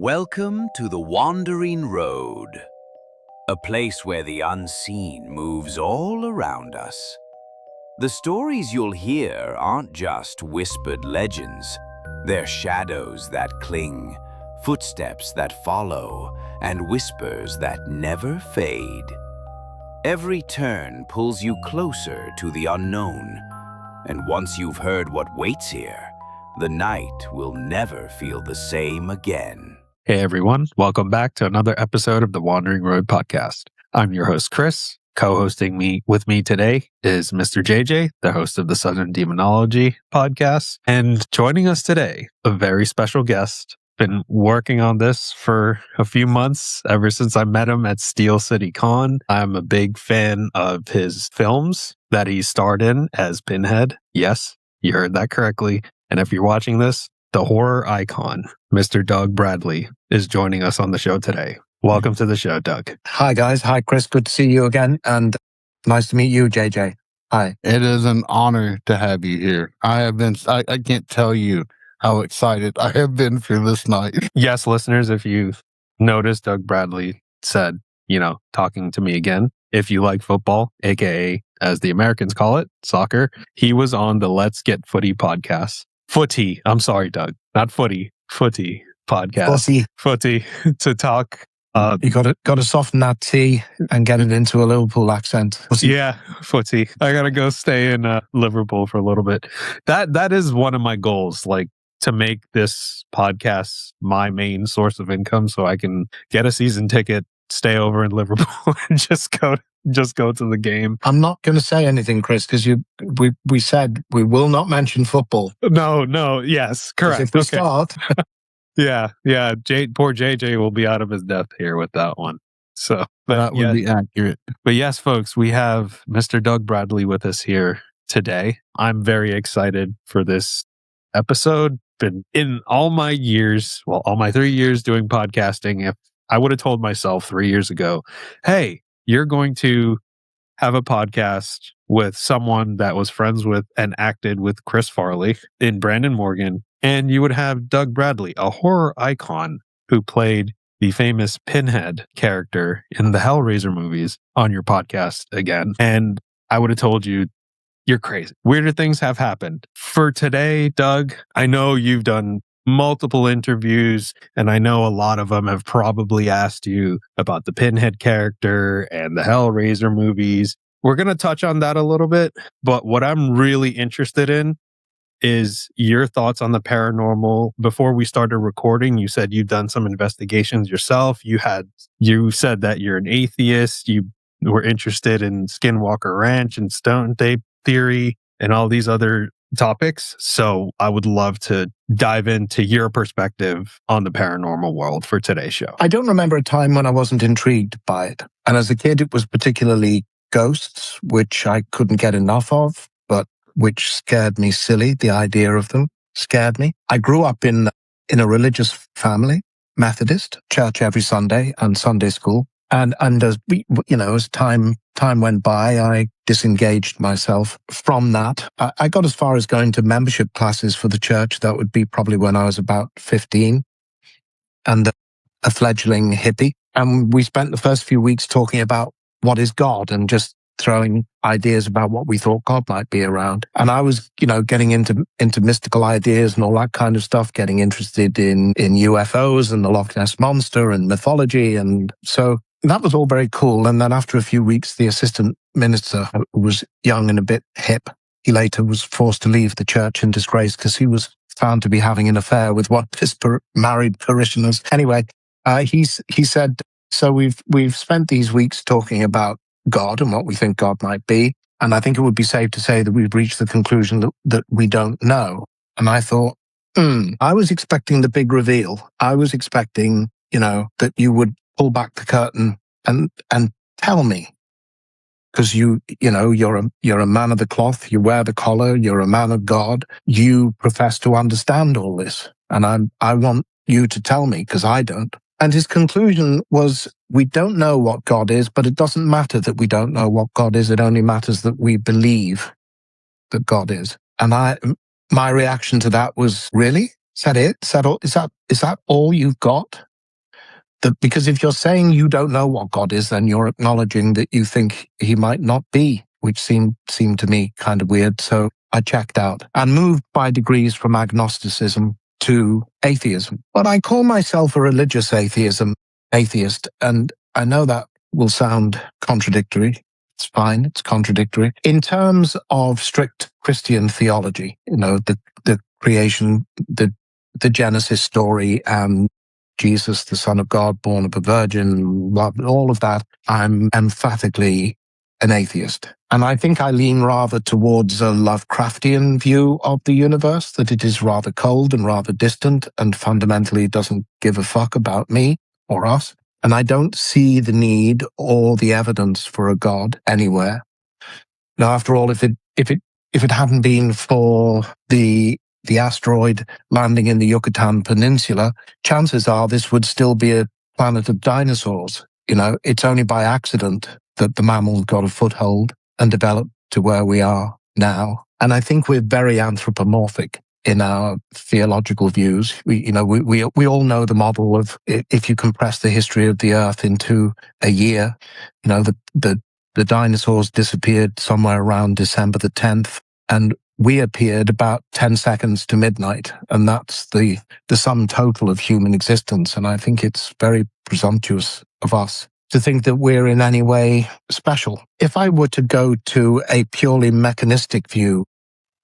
Welcome to the Wandering Road, a place where the unseen moves all around us. The stories you'll hear aren't just whispered legends. They're shadows that cling, footsteps that follow, and whispers that never fade. Every turn pulls you closer to the unknown, and once you've heard what waits here, the night will never feel the same again. Hey everyone, welcome back to another episode of the Wandering Road podcast. I'm your host, Chris. Co-hosting with me today is Mr. JJ, the host of the Southern Demonology podcast. And joining us today, a very special guest. Been working on this for a few months, ever since I met him at Steel City Con. I'm a big fan of his films that he starred in as Pinhead. Yes, you heard that correctly. And if you're watching this, the horror icon, Mr. Doug Bradley, is joining us on the show today. Welcome to the show, Doug. Hi, guys. Hi, Chris. Good to see you again. And nice to meet you, JJ. Hi. It is an honor to have you here. I can't tell you how excited I have been for this night. Yes, listeners, if you've noticed, Doug Bradley said, talking to me again, if you like football, aka, as the Americans call it, soccer, he was on the Let's Get Footy podcast. Footy. I'm sorry, Doug. Not footy. Footy podcast. Footy to talk. You got to soften that T and get it into a Liverpool accent. Footy. Yeah, footy. I gotta go stay in Liverpool for a little bit. That is one of my goals, like to make this podcast my main source of income, so I can get a season ticket, stay over in Liverpool, and just go to the game. I'm not going to say anything, Chris, because we said we will not mention football. No, yes, correct. If we start, yeah. Poor JJ will be out of his depth here with that one. So that would be accurate. But yes, folks, we have Mr. Doug Bradley with us here today. I'm very excited for this episode. Been in all my 3 years doing podcasting, if I would have told myself 3 years ago, hey, you're going to have a podcast with someone that was friends with and acted with Chris Farley in Brandon Morgan, and you would have Doug Bradley, a horror icon who played the famous Pinhead character in the Hellraiser movies, on your podcast again. And I would have told you, you're crazy. Weirder things have happened. For today, Doug, I know you've done multiple interviews, and I know a lot of them have probably asked you about the Pinhead character and the Hellraiser movies. We're going to touch on that a little bit, but what I'm really interested in is your thoughts on the paranormal. Before we started recording, you said you've done some investigations yourself. You said that you're an atheist. You were interested in Skinwalker Ranch and Stone Tape theory and all these other topics. So I would love to dive into your perspective on the paranormal world for today's show. I don't remember a time when I wasn't intrigued by it. And as a kid, it was particularly ghosts, which I couldn't get enough of, but which scared me silly. The idea of them scared me. I grew up in a religious family, Methodist, church every Sunday and Sunday school. And as as time went by, I disengaged myself from that. I got as far as going to membership classes for the church. That would be probably when I was about 15 and a fledgling hippie. And we spent the first few weeks talking about what is God and just throwing ideas about what we thought God might be around. And I was, getting into mystical ideas and all that kind of stuff, getting interested in UFOs and the Loch Ness Monster and mythology. And so that was all very cool. And then after a few weeks, the assistant minister, who was young and a bit hip, he later was forced to leave the church in disgrace because he was found to be having an affair with one of his married parishioners. Anyway, he said, so we've spent these weeks talking about God and what we think God might be. And I think it would be safe to say that we've reached the conclusion that we don't know. And I thought, I was expecting the big reveal. I was expecting, that you would pull back the curtain and tell me, because you're a man of the cloth, you wear the collar, you're a man of God, you profess to understand all this, and I want you to tell me, because I don't. And his conclusion was, we don't know what God is, but it doesn't matter that we don't know what God is. It only matters that we believe that God is. And my reaction to that was, really? Is that it? Is that all you've got? Because if you're saying you don't know what God is, then you're acknowledging that you think he might not be, which seemed to me kind of weird. So I checked out and moved by degrees from agnosticism to atheism. But I call myself a religious atheist, and I know that will sound contradictory. It's fine. It's contradictory. In terms of strict Christian theology, the creation, the Genesis story, and Jesus, the Son of God, born of a virgin, all of that, I'm emphatically an atheist. And I think I lean rather towards a Lovecraftian view of the universe, that it is rather cold and rather distant and fundamentally doesn't give a fuck about me or us. And I don't see the need or the evidence for a God anywhere. Now, after all, if it hadn't been for the asteroid landing in the Yucatan Peninsula, chances are this would still be a planet of dinosaurs. It's only by accident that the mammals got a foothold and developed to where we are now. And I think we're very anthropomorphic in our theological views. We all know the model of, if you compress the history of the Earth into a year, the dinosaurs disappeared somewhere around December the 10th, and we appeared about 10 seconds to midnight. And that's the sum total of human existence. And I think it's very presumptuous of us to think that we're in any way special. If I were to go to a purely mechanistic view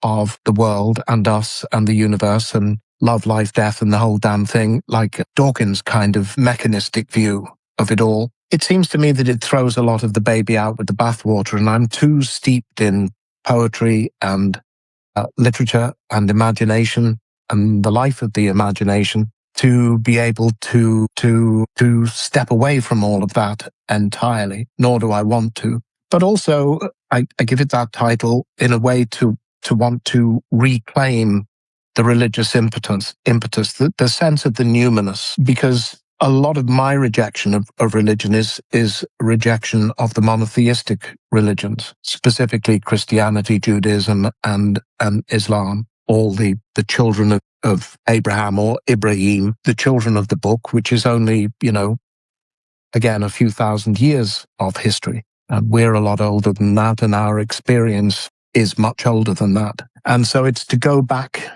of the world and us and the universe and love, life, death, and the whole damn thing, like Dawkins' kind of mechanistic view of it all, it seems to me that it throws a lot of the baby out with the bathwater, and I'm too steeped in poetry and literature and imagination and the life of the imagination to be able to step away from all of that entirely, nor do I want to. But also, I give it that title in a way to want to reclaim the religious impetus, the sense of the numinous, because a lot of my rejection of religion is rejection of the monotheistic religions, specifically Christianity, Judaism, and Islam, all the children of Abraham or Ibrahim, the children of the book, which is only, again, a few thousand years of history. And we're a lot older than that, and our experience is much older than that. And so it's to go back,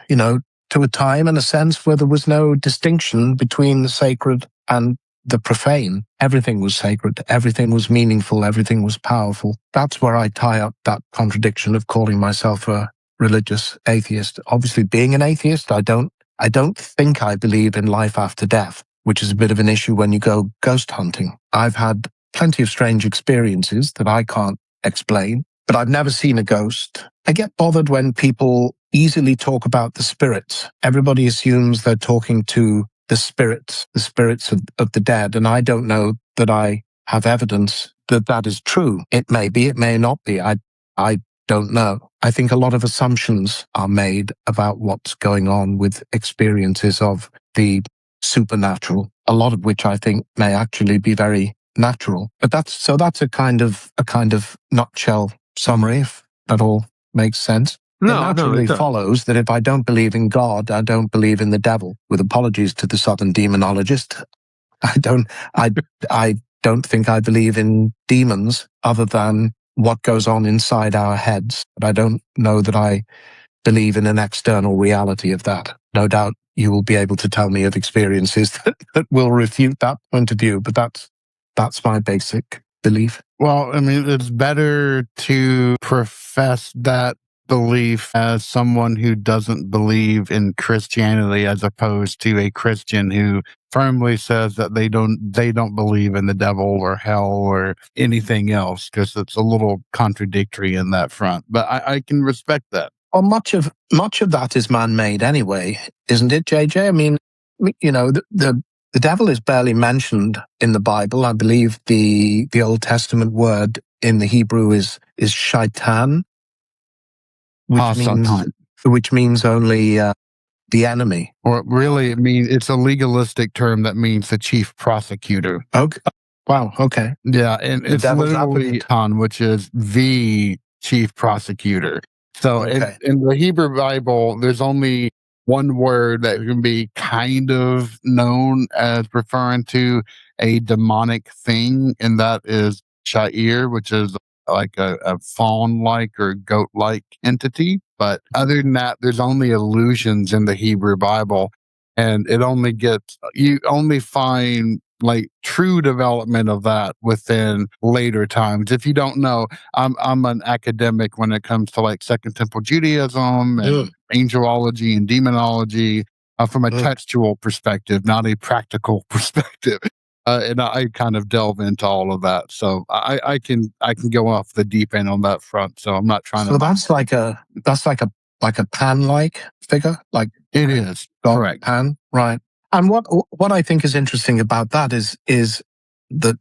to a time and a sense where there was no distinction between the sacred and the profane. Everything was sacred, everything was meaningful, everything was powerful. That's where I tie up that contradiction of calling myself a religious atheist. Obviously, being an atheist, I don't think I believe in life after death, which is a bit of an issue when you go ghost hunting. I've had plenty of strange experiences that I can't explain, but I've never seen a ghost. I get bothered when people easily talk about the spirits. Everybody assumes they're talking to the spirits of the dead, and I don't know that I have evidence that that is true. It may be, it may not be. I don't know. I think a lot of assumptions are made about what's going on with experiences of the supernatural, a lot of which I think may actually be very natural. But that's a kind of nutshell summary, if that all makes sense. It naturally follows that if I don't believe in God, I don't believe in the devil. With apologies to the Southern demonologist, I don't think I believe in demons other than what goes on inside our heads. But I don't know that I believe in an external reality of that. No doubt you will be able to tell me of experiences that will refute that point of view, but that's my basic belief. Well, I mean, it's better to profess that belief as someone who doesn't believe in Christianity as opposed to a Christian who firmly says that they don't believe in the devil or hell or anything else, because it's a little contradictory in that front. But I can respect that. Well, much of that is man-made anyway, isn't it, JJ? I mean, the devil is barely mentioned in the Bible. I believe the Old Testament word in the Hebrew is shaitan, which means only the enemy. Or really, it's a legalistic term that means the chief prosecutor. Okay. Wow. Okay. Yeah, and it's literally Tan, which is the chief prosecutor. So okay. in the Hebrew Bible, there's only one word that can be kind of known as referring to a demonic thing, and that is Sha'ir, which is like a fawn-like or goat-like entity. But other than that, there's only allusions in the Hebrew Bible, and you only find like true development of that within later times. If you don't know, I'm an academic when it comes to like Second Temple Judaism and angelology and demonology from a textual perspective, not a practical perspective. And I kind of delve into all of that, so I can go off the deep end on that front. So I'm not trying So to. that's like a Pan-like figure, like It is God correct. Pan, right? And what I think is interesting about that is that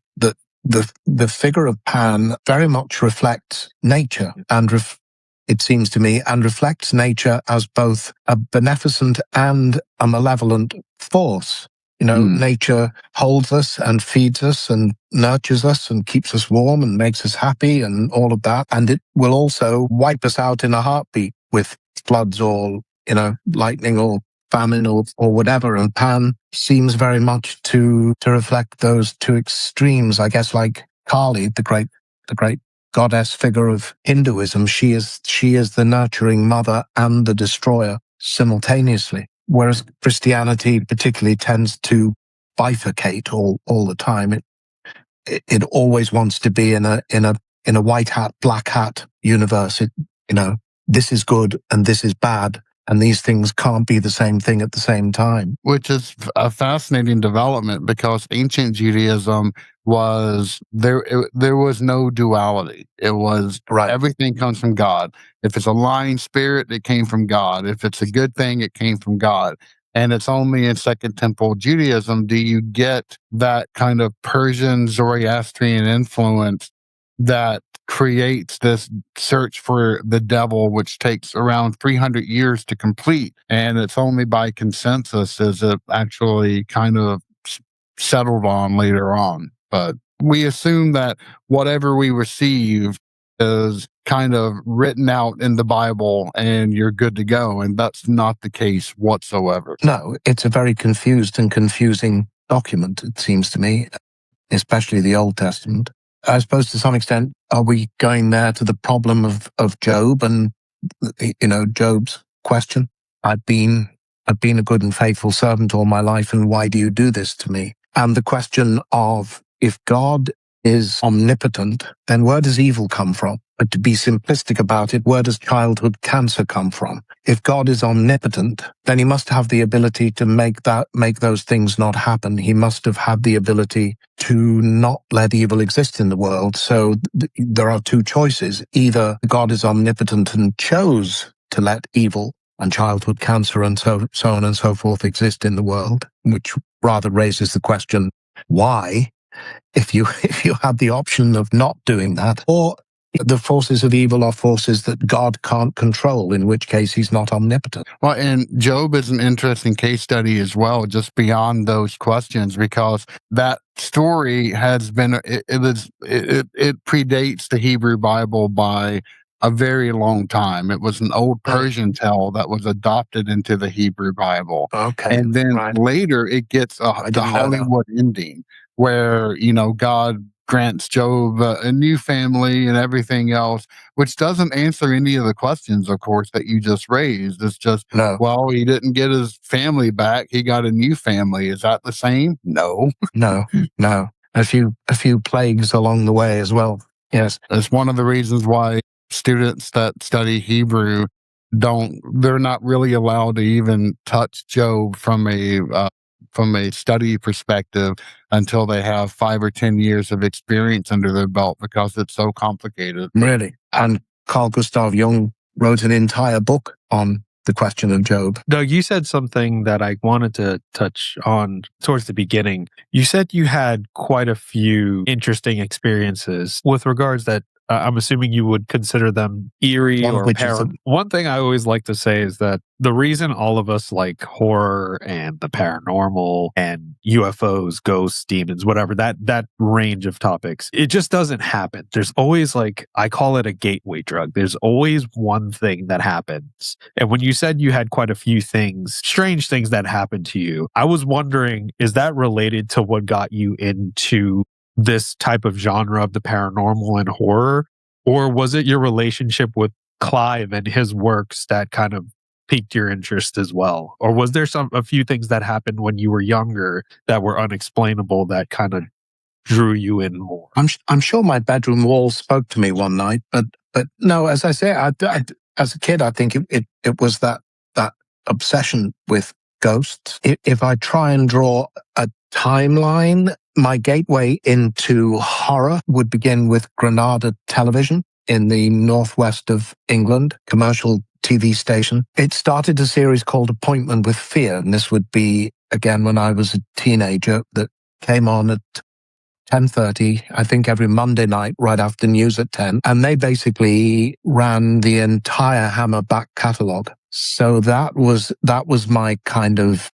the figure of Pan very much reflects nature and it seems to me, and reflects nature as both a beneficent and a malevolent force. Nature holds us and feeds us and nurtures us and keeps us warm and makes us happy and all of that. And it will also wipe us out in a heartbeat with floods or, lightning or famine or whatever. And Pan seems very much to reflect those two extremes. I guess like Kali, the great goddess figure of Hinduism, she is the nurturing mother and the destroyer simultaneously. Whereas Christianity particularly tends to bifurcate all the time. It always wants to be in a white hat, black hat universe. This is good and this is bad, and these things can't be the same thing at the same time. Which is a fascinating development because ancient Judaism was there. There was no duality. It was Right. Everything comes from God. If it's a lying spirit, it came from God. If it's a good thing, it came from God. And it's only in Second Temple Judaism do you get that kind of Persian Zoroastrian influence that creates this search for the devil, which takes around 300 years to complete. And it's only by consensus is it actually kind of settled on later on. But we assume that whatever we receive is kind of written out in the Bible and you're good to go. And that's not the case whatsoever. No, it's a very confused and confusing document, it seems to me, especially the Old Testament. I suppose to some extent, are we going there to the problem of Job and, Job's question? I've been a good and faithful servant all my life, and why do you do this to me? And the question of, if God is omnipotent, then where does evil come from? But to be simplistic about it, where does childhood cancer come from? If God is omnipotent, then he must have the ability to make those things not happen. He must have had the ability to not let evil exist in the world. So there are two choices. Either God is omnipotent and chose to let evil and childhood cancer and so on and so forth exist in the world, which rather raises the question, why? If you have the option of not doing that, or the forces of evil are forces that God can't control, in which case he's not omnipotent. Well, and Job is an interesting case study as well, just beyond those questions, because that story has been, it predates the Hebrew Bible by a very long time. It was an old Persian tale that was adopted into the Hebrew Bible. Okay. And then later it gets the Hollywood ending where, God grants Job a new family and everything else, which doesn't answer any of the questions, of course, that you just raised. It's just, well, he didn't get his family back. He got a new family. Is that the same? No. No. A few plagues along the way as well. Yes. That's one of the reasons why students that study Hebrew they're not really allowed to even touch Job from a study perspective until they have 5 or 10 years of experience under their belt because it's so complicated. Really? And Carl Gustav Jung wrote an entire book on the question of Job. Doug, you said something that I wanted to touch on towards the beginning. You said you had quite a few interesting experiences with regards that I'm assuming you would consider them eerie One of or which is One thing I always like to say is that the reason all of us like horror and the paranormal and UFOs, ghosts, demons, whatever, that range of topics, it just doesn't happen. There's always I call it a gateway drug. There's always one thing that happens. And when you said you had quite a few things, strange things that happened to you, I was wondering, is that related to what got you into this type of genre of the paranormal and horror? Or was it your relationship with Clive and his works that kind of piqued your interest as well? Or was there a few things that happened when you were younger that were unexplainable that kind of drew you in more? I'm sure my bedroom walls spoke to me one night, but no, as I say, as a kid, I think it was that obsession with ghosts. If I try and draw a timeline, my gateway into horror would begin with Granada Television in the northwest of England, commercial TV station. It started a series called Appointment with Fear, and this would be, again, when I was a teenager, that came on at 10:30, I think every Monday night, right after news at 10. And they basically ran the entire Hammer back catalogue. So that was my kind of,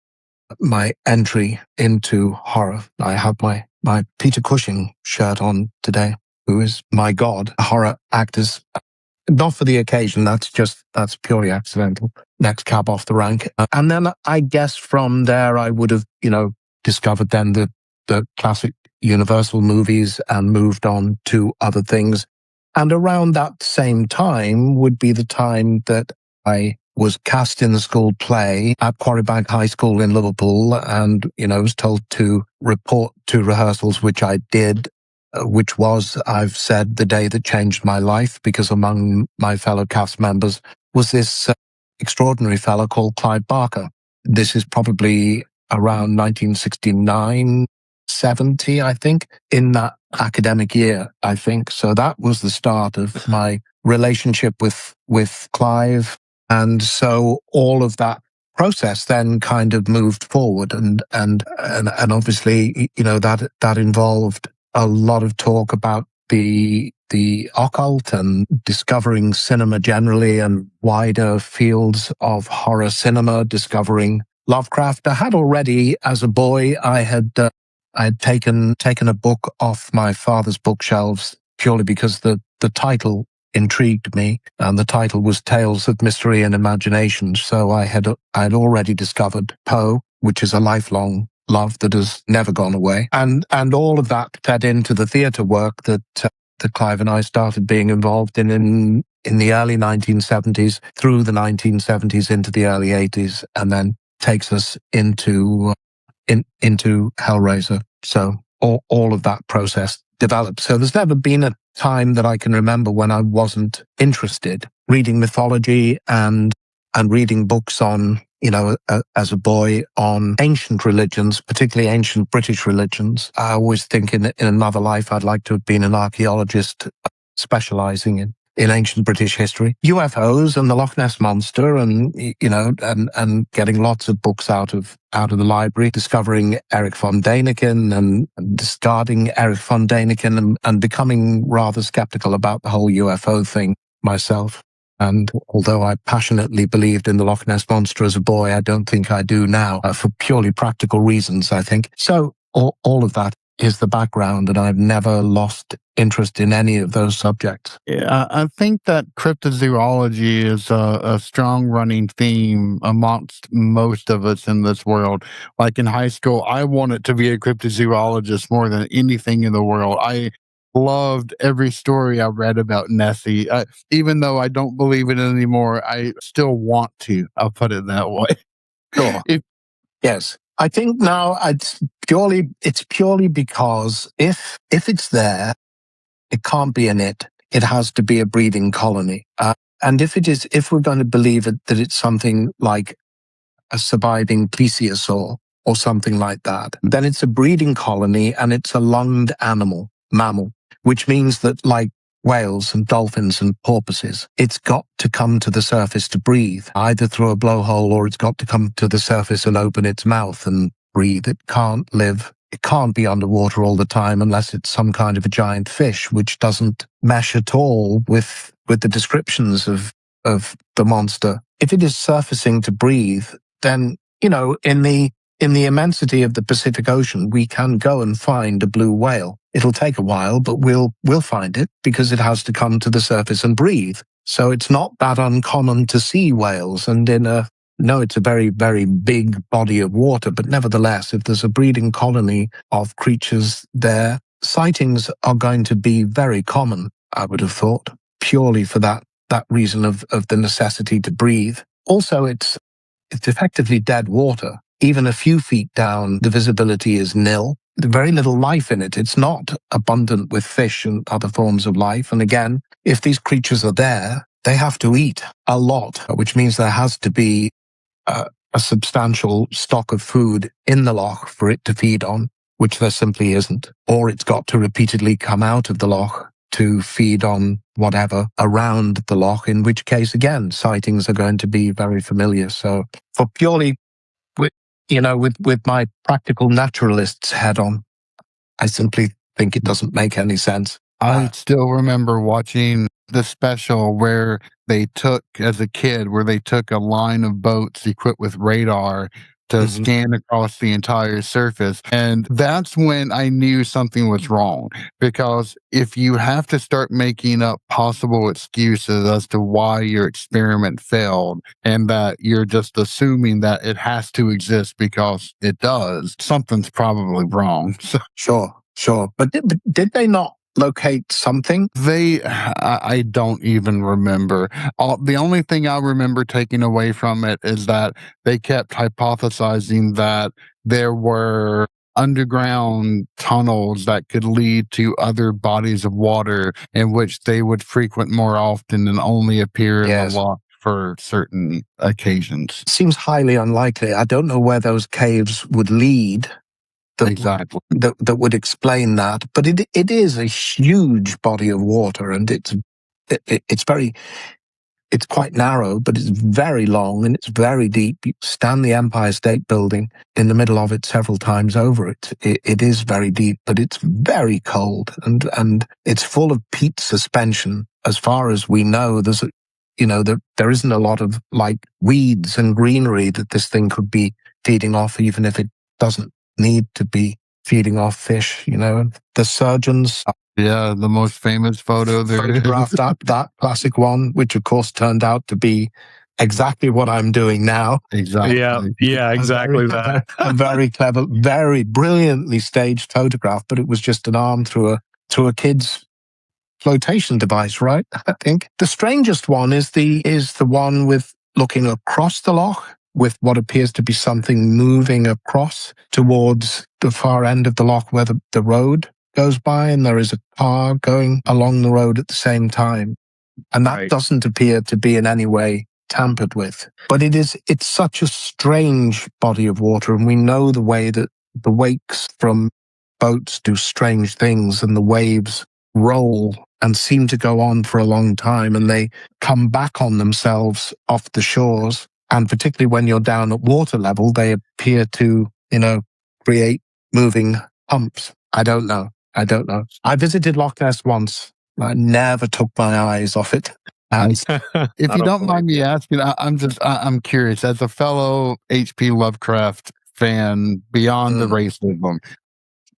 my entry into horror. I have my Peter Cushing shirt on today, who is my god, horror actors. Not for the occasion, that's purely accidental. Next cab off the rank. And then I guess from there I would have, discovered then the classic Universal movies and moved on to other things. And around that same time would be the time that I was cast in the school play at Quarrybank High School in Liverpool, and, was told to report to rehearsals, which I did, which was, I've said, the day that changed my life, because among my fellow cast members was this extraordinary fellow called Clive Barker. This is probably around 1969, 70, I think, in that academic year, I think. So that was the start of my relationship with Clive. And so all of that process then kind of moved forward, and obviously, that involved a lot of talk about the occult and discovering cinema generally and wider fields of horror cinema, discovering Lovecraft. I had already, as a boy, I had taken a book off my father's bookshelves purely because the title intrigued me, and the title was Tales of Mystery and Imagination. So I had already discovered Poe, which is a lifelong love that has never gone away, and all of that fed into the theatre work that Clive and I started being involved in the early 1970s, through the 1970s into the early 80s, and then takes us into Hellraiser. So all of that process developed. So there's never been a time that I can remember when I wasn't interested. Reading mythology and reading books on, as a boy, on ancient religions, particularly ancient British religions. I always think in another life I'd like to have been an archaeologist specializing in ancient British history, UFOs and the Loch Ness Monster, and and getting lots of books out of the library, discovering Eric von Däniken and discarding Eric von Däniken, and becoming rather skeptical about the whole UFO thing myself. And although I passionately believed in the Loch Ness Monster as a boy, I don't think I do now, for purely practical reasons, I think. So all of that is the background, and I've never lost interest in any of those subjects. Yeah, I think that cryptozoology is a strong running theme amongst most of us in this world. Like in high school, I wanted to be a cryptozoologist more than anything in the world. I loved every story I read about Nessie. Even though I don't believe in it anymore, I still want to. I'll put it that way. Sure. Yes. I think now it's purely because if it's there, it can't be an it. It has to be a breeding colony. And if we're going to believe it, that it's something like a surviving plesiosaur or something like that, then it's a breeding colony, and it's a lunged mammal, which means that, like whales and dolphins and porpoises, it's got to come to the surface to breathe, either through a blowhole, or it's got to come to the surface and open its mouth and breathe. It can't live it can't be underwater all the time unless it's some kind of a giant fish, which doesn't mesh at all with the descriptions of the monster. If it is surfacing to breathe, then, in the immensity of the Pacific Ocean, we can go and find a blue whale. It'll take a while, but we'll find it because it has to come to the surface and breathe. So it's not that uncommon to see whales. And it's a very, very big body of water, but nevertheless, if there's a breeding colony of creatures there, sightings are going to be very common, I would have thought, purely for that reason of the necessity to breathe. Also, it's effectively dead water. Even a few feet down, the visibility is nil. There's very little life in it. It's not abundant with fish and other forms of life. And again, if these creatures are there, they have to eat a lot, which means there has to be a substantial stock of food in the loch for it to feed on, which there simply isn't. Or it's got to repeatedly come out of the loch to feed on whatever around the loch, in which case, again, sightings are going to be very familiar. So for purely, with my practical naturalist's head on, I simply think it doesn't make any sense. I still remember watching the special where they took a line of boats equipped with radar to scan across the entire surface. And that's when I knew something was wrong. Because if you have to start making up possible excuses as to why your experiment failed and that you're just assuming that it has to exist because it does, something's probably wrong. Sure. But did they not locate something? I don't even remember. The only thing I remember taking away from it is that they kept hypothesizing that there were underground tunnels that could lead to other bodies of water in which they would frequent more often and only appear in the loch for certain occasions. Seems highly unlikely. I don't know where those caves would lead. Exactly. That would explain that. But it is a huge body of water, and it's quite narrow, but it's very long and it's very deep. You stand the Empire State Building in the middle of it several times over. It is very deep, but it's very cold, and it's full of peat suspension. As far as we know, there isn't a lot of like weeds and greenery that this thing could be feeding off, even if it doesn't need to be feeding off fish. The surgeons the most famous photo there photographed that classic one, which of course turned out to be exactly what I'm doing now. Exactly. Yeah, exactly that. A very clever, very brilliantly staged photograph, but it was just an arm through a kid's flotation device, right? I think the strangest one is the one with looking across the loch, with what appears to be something moving across towards the far end of the loch where the road goes by, and there is a car going along the road at the same time. And that doesn't appear to be in any way tampered with. But it's such a strange body of water, and we know the way that the wakes from boats do strange things, and the waves roll and seem to go on for a long time, and they come back on themselves off the shores. And particularly when you're down at water level, they appear to, create moving humps. I don't know. I visited Loch Ness once. I never took my eyes off it. If you don't mind me asking, I'm curious, as a fellow H.P. Lovecraft fan, beyond the racism,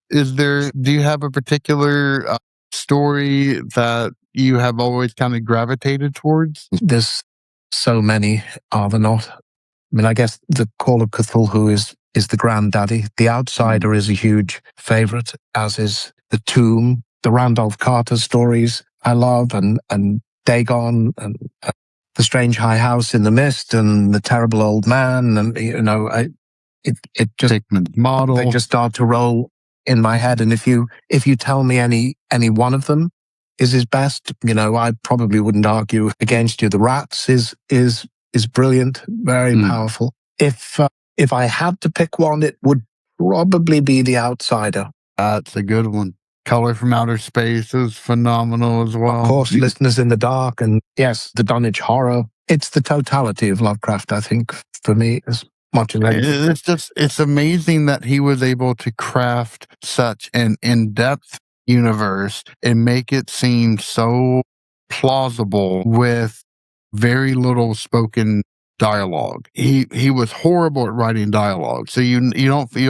do you have a particular story that you have always kind of gravitated towards? There's so many, are there not? I mean, I guess the Call of Cthulhu is the granddaddy. The Outsider is a huge favorite, as is The Tomb. The Randolph Carter stories I love, and Dagon, and The Strange High House in the Mist, and The Terrible Old Man, and it just Hickman's model. They just start to roll in my head. And if you tell me any one of them is his best, I probably wouldn't argue against you. The Rats is brilliant, very powerful. If I had to pick one, it would probably be The Outsider. That's a good one. Color from Outer Space is phenomenal as well. Of course, Listeners in the Dark, and yes, the Dunwich Horror. It's the totality of Lovecraft, I think, for me, is Much length. It's amazing that he was able to craft such an in-depth universe and make it seem so plausible with very little spoken dialogue. He was horrible at writing dialogue. So you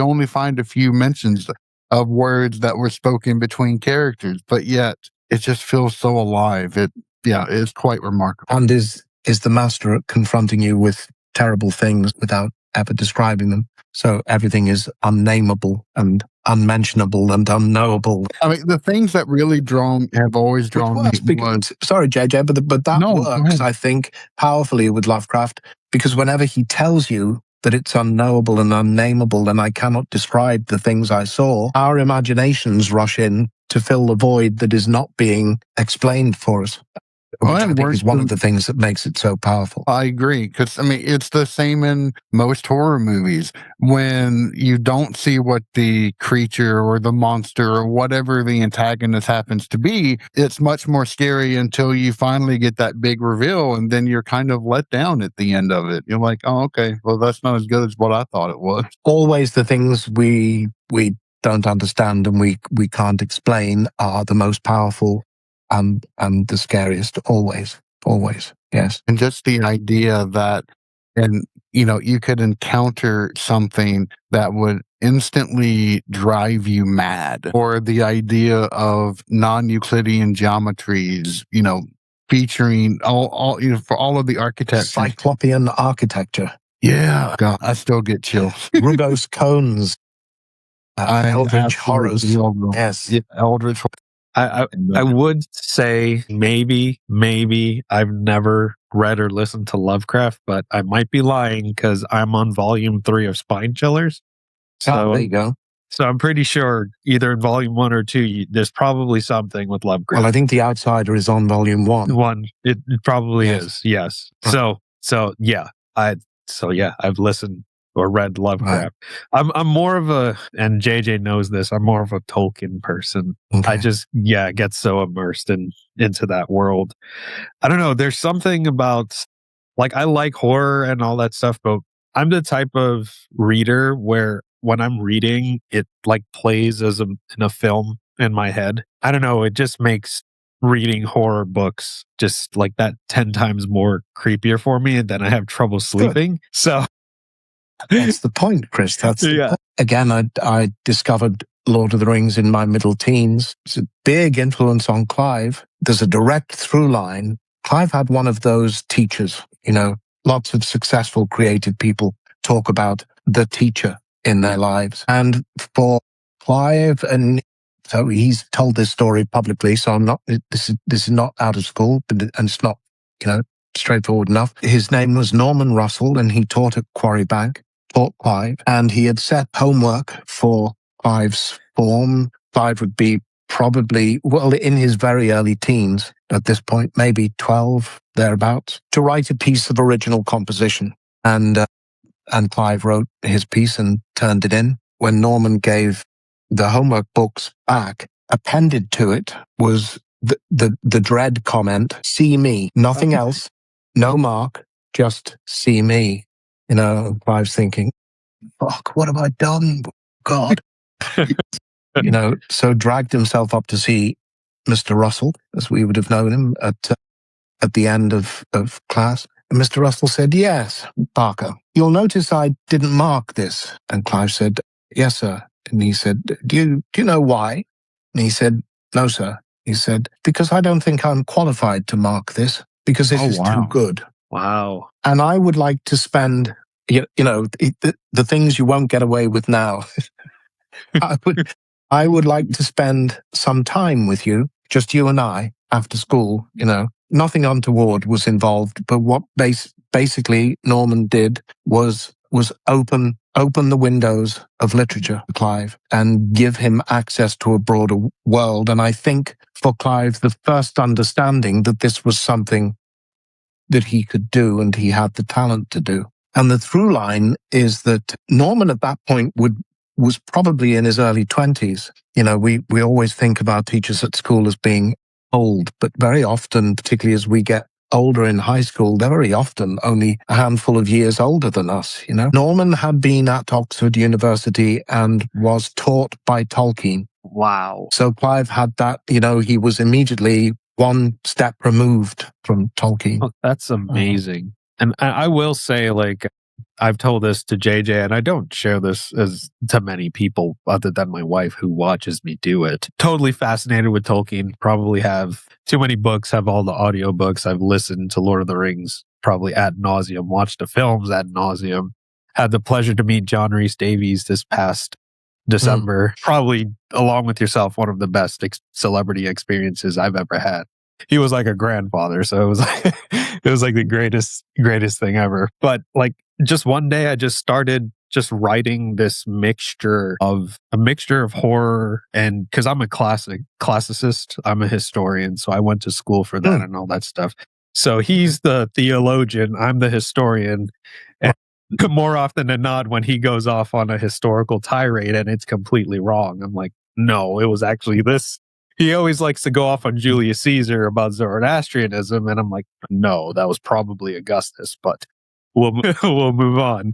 only find a few mentions of words that were spoken between characters, but yet it just feels so alive. It's quite remarkable. And is the master at confronting you with terrible things without ever describing them. So everything is unnameable and unmentionable and unknowable. I mean, the things that really have always drawn me. Sorry, JJ, but that works, I think, powerfully with Lovecraft, because whenever he tells you that it's unknowable and unnameable and I cannot describe the things I saw, our imaginations rush in to fill the void that is not being explained for us. Which I think is one of the things that makes it so powerful. I agree, because, I mean, it's the same in most horror movies. When you don't see what the creature or the monster or whatever the antagonist happens to be, it's much more scary until you finally get that big reveal, and then you're kind of let down at the end of it. You're like, oh, okay, well, that's not as good as what I thought it was. Always the things we don't understand and we can't explain are the most powerful and the scariest. Always, yes. And just the idea that, you could encounter something that would instantly drive you mad, or the idea of non-Euclidean geometries, featuring all for all of the architecture. Cyclopean architecture. Yeah, God, I still get chills. Rugose cones. Eldritch horrors. Yes. Yeah, Eldritch. I would say maybe I've never read or listened to Lovecraft, but I might be lying because I'm on volume 3 of Spine Chillers. So there you go. So I'm pretty sure either in volume 1 or 2, there's probably something with Lovecraft. Well, I think The Outsider is on volume 1. It probably is. Yes. Right. So yeah, I've listened or read Lovecraft. Right. I'm more of and JJ knows this, I'm more of a Tolkien person. Okay. I just, get so immersed into that world. I don't know. There's something about, I like horror and all that stuff, but I'm the type of reader where when I'm reading, it plays in a film in my head. I don't know. It just makes reading horror books just that 10 times more creepier for me, and then I have trouble sleeping. Good. So that's the point, Chris. That's the point. Again, I discovered Lord of the Rings in my middle teens. It's a big influence on Clive. There's a direct through line. Clive had one of those teachers. Lots of successful creative people talk about the teacher in their lives. And for Clive, and so he's told this story publicly, so this is not out of school, and it's not, straightforward enough. His name was Norman Russell, and he taught at Quarry Bank, taught Clive, and he had set homework for Clive's form. Clive would be probably, in his very early teens at this point, maybe 12, thereabouts, to write a piece of original composition. And Clive wrote his piece and turned it in. When Norman gave the homework books back, appended to it was the dread comment, "See me," nothing else, no mark, just "see me." Clive's thinking, "Fuck, what have I done? God." So dragged himself up to see Mr. Russell, as we would have known him, at the end of class. And Mr. Russell said, "Yes, Barker, you'll notice I didn't mark this." And Clive said, "Yes, sir." And he said, Do you know why?" And he said, "No, sir." He said, "Because I don't think I'm qualified to mark this, because it is too good." Wow. And I would like to spend, the things you won't get away with now. I would like to spend some time with you, just you and I, after school. Nothing untoward was involved, but what basically Norman did was open the windows of literature for Clive and give him access to a broader world. And I think for Clive, the first understanding that this was something that he could do and he had the talent to do. And the through line is that Norman at that point was probably in his early 20s. We always think of our teachers at school as being old, but very often, particularly as we get older in high school, they're very often only a handful of years older than us, you know. Norman had been at Oxford University and was taught by Tolkien. Wow. So Clive had that, you know, he was immediately one step removed from Tolkien. Oh, that's amazing. And I will say, like, I've told this to JJ, and I don't share this as to many people other than my wife who watches me do it. Totally fascinated with Tolkien. Probably have too many books, have all the audiobooks. I've listened to Lord of the Rings probably ad nauseum, watched the films ad nauseum. Had the pleasure to meet John Rhys Davies this past December. Probably, along with yourself, one of the best celebrity experiences I've ever had. He was like a grandfather, so it was like it was like the greatest thing ever. But like, just one day I just started just writing this mixture of horror, and because I'm a classicist, I'm a historian, so I went to school for that and all that stuff. So he's the theologian, I'm the historian, and more often than not, when he goes off on a historical tirade and it's completely wrong, I'm like, no, it was actually this. He always likes to go off on Julius Caesar about Zoroastrianism, and I'm like, no, that was probably Augustus, but we'll we'll move on.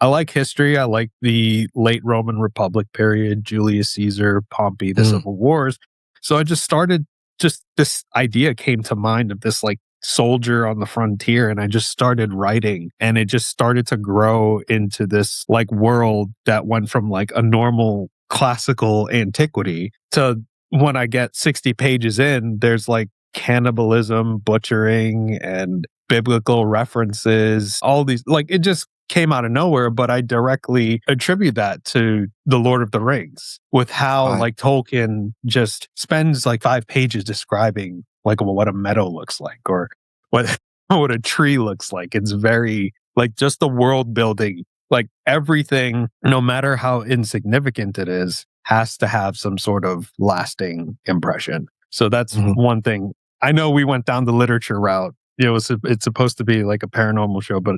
I like history. I like the late Roman Republic period, Julius Caesar, Pompey, the Civil Wars. So I just started. Just this idea came to mind of this like soldier on the frontier, and I just started writing, and it just started to grow into this like world that went from like a normal classical antiquity to, when I get 60 pages in, there's like cannibalism, butchering, and biblical references, all these, like, it just came out of nowhere, but I directly attribute that to the Lord of the Rings, with how like Tolkien just spends like 5 pages describing like what a meadow looks like, or what what a tree looks like. It's very like just the world building, like everything, no matter how insignificant it is, has to have some sort of lasting impression. So that's one thing. I know we went down the literature route. It's supposed to be like a paranormal show, but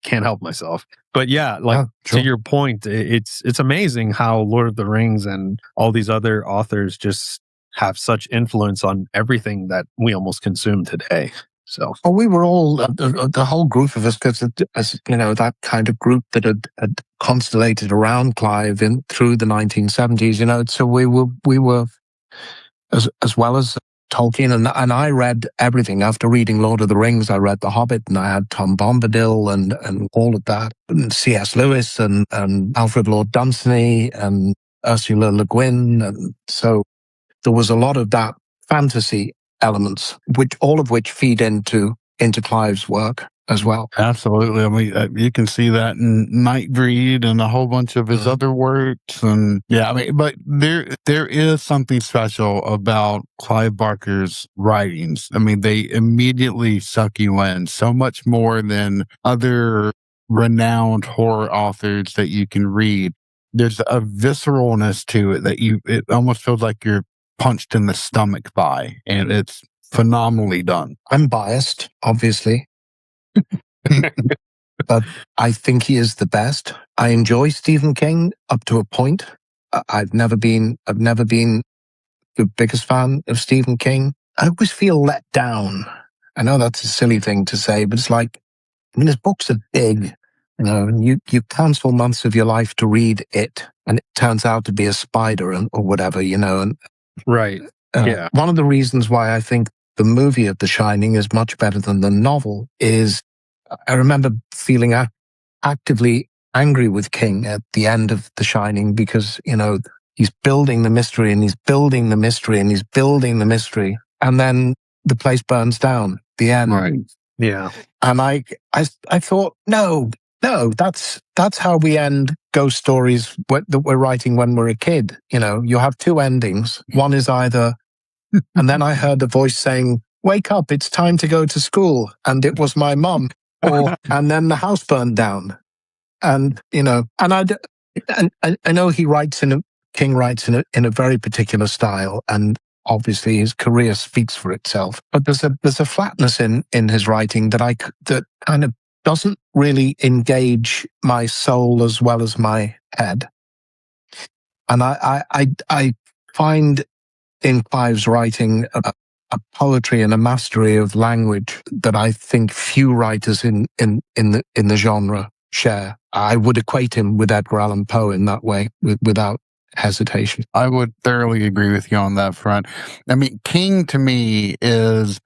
can't help myself. But yeah, like to your point, it's amazing how Lord of the Rings and all these other authors just have such influence on everything that we almost consume today. So, well, we were all the whole group of us, because as you know, that kind of group that had constellated around Clive through the 1970s. You know, so we were as well as Tolkien, and I read everything. After reading Lord of the Rings, I read The Hobbit, and I had Tom Bombadil and all of that, and C.S. Lewis and Alfred Lord Dunsany and Ursula Le Guin, and so there was a lot of that fantasy elements, all of which feed into Clive's work as well. Absolutely. I mean, you can see that in Nightbreed and a whole bunch of his other works. And yeah, I mean, but there is something special about Clive Barker's writings. I mean, they immediately suck you in so much more than other renowned horror authors that you can read. There's a visceralness to it that it almost feels like you're punched in the stomach by, and it's phenomenally done. I'm biased, obviously. But I think he is the best. I enjoy Stephen King up to a point. I've never been the biggest fan of Stephen King. I always feel let down. I know that's a silly thing to say, but it's like, I mean, his books are big, and you cancel months of your life to read it, and it turns out to be a spider or whatever, and right. Yeah. One of the reasons why I think the movie of The Shining is much better than the novel is I remember feeling actively angry with King at the end of The Shining, because, he's building the mystery and he's building the mystery and he's building the mystery, and then the place burns down, the end. Right. Yeah. And I thought, no, that's how we end ghost stories that we're writing when we're a kid. You have 2 endings. One is either, and then I heard a voice saying, "Wake up, it's time to go to school," and it was my mum. And then the house burned down. And, and I know King writes in a very particular style, and obviously his career speaks for itself. But there's a flatness in his writing that kind of doesn't really engage my soul as well as my head. And I find in Clive's writing poetry and a mastery of language that I think few writers in the genre share. I would equate him with Edgar Allan Poe in that way, without hesitation. I would thoroughly agree with you on that front. I mean, King to me is